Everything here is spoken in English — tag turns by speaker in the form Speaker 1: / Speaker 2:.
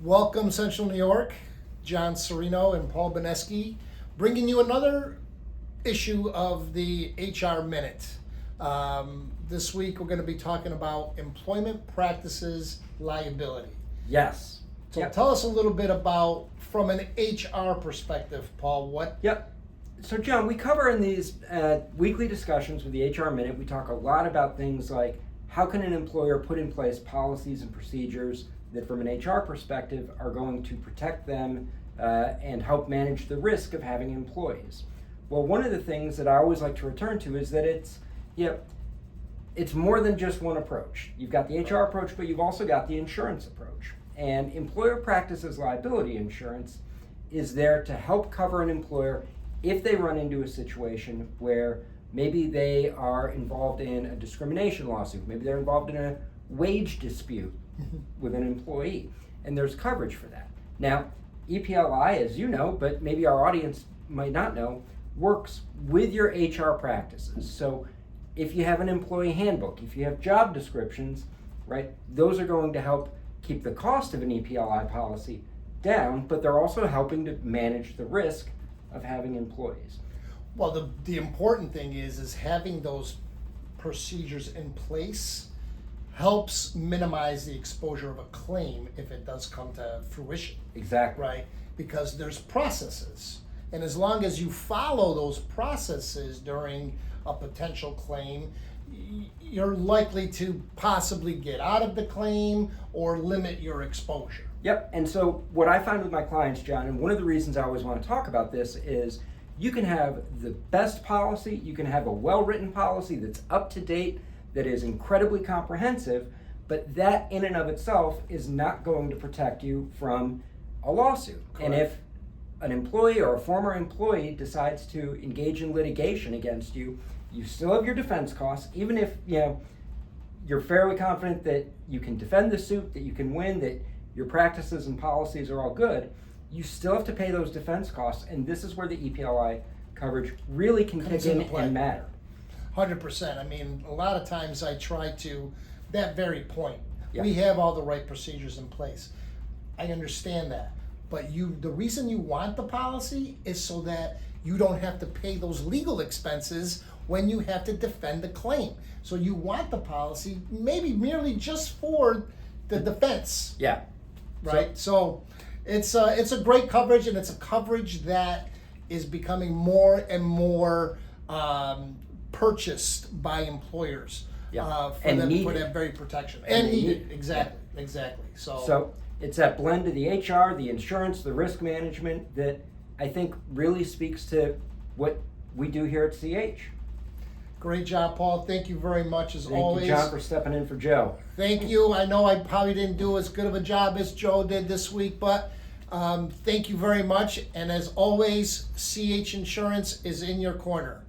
Speaker 1: Welcome, Central New York. John Sereno and Paul Banuski bringing you another issue of the HR Minute. This week we're going to be talking about employment practices liability.
Speaker 2: Yes.
Speaker 1: So Tell us a little bit about, from an HR perspective, Paul, what...
Speaker 2: Yep. So John, we cover in these weekly discussions with the HR Minute, we talk a lot about things like how can an employer put in place policies and procedures that from an HR perspective are going to protect them and help manage the risk of having employees. Well, one of the things that I always like to return to is that it's more than just one approach. You've got the HR approach, but you've also got the insurance approach. And employer practices liability insurance is there to help cover an employer if they run into a situation where maybe they are involved in a discrimination lawsuit, maybe they're involved in a wage dispute with an employee, and there's coverage for that. Now, EPLI, as you know, but maybe our audience might not know, works with your HR practices. So if you have an employee handbook, if you have job descriptions, right, those are going to help keep the cost of an EPLI policy down, but they're also helping to manage the risk of having employees.
Speaker 1: Well, the important thing is having those procedures in place helps minimize the exposure of a claim if it does come to fruition.
Speaker 2: Exactly.
Speaker 1: Right? Because there's processes. And as long as you follow those processes during a potential claim, you're likely to possibly get out of the claim or limit your exposure.
Speaker 2: Yep, and so what I find with my clients, John, and one of the reasons I always want to talk about this is you can have the best policy, you can have a well-written policy that's up to date, that is incredibly comprehensive, but that in and of itself is not going to protect you from a lawsuit.
Speaker 1: Correct.
Speaker 2: And if an employee or a former employee decides to engage in litigation against you, you still have your defense costs, even if you're fairly confident that you can defend the suit, that you can win, that your practices and policies are all good, you still have to pay those defense costs, and this is where the EPLI coverage really can kick in and matter.
Speaker 1: 100%. I mean, a lot of times I try to, that very point,
Speaker 2: Yeah.
Speaker 1: we have all the right procedures in place. I understand that. But the reason you want the policy is so that you don't have to pay those legal expenses when you have to defend the claim. So you want the policy maybe merely just for the defense.
Speaker 2: Yeah.
Speaker 1: Right? So it's a great coverage, and it's a coverage that is becoming more and more purchased by employers for that very protection. And needed. Exactly.
Speaker 2: So it's that blend of the HR, the insurance, the risk management that I think really speaks to what we do here at CH.
Speaker 1: Great job, Paul. Thank you very much, as always.
Speaker 2: Thank you, John, for stepping in for Joe.
Speaker 1: Thank you. I know I probably didn't do as good of a job as Joe did this week, but thank you very much. And as always, CH Insurance is in your corner.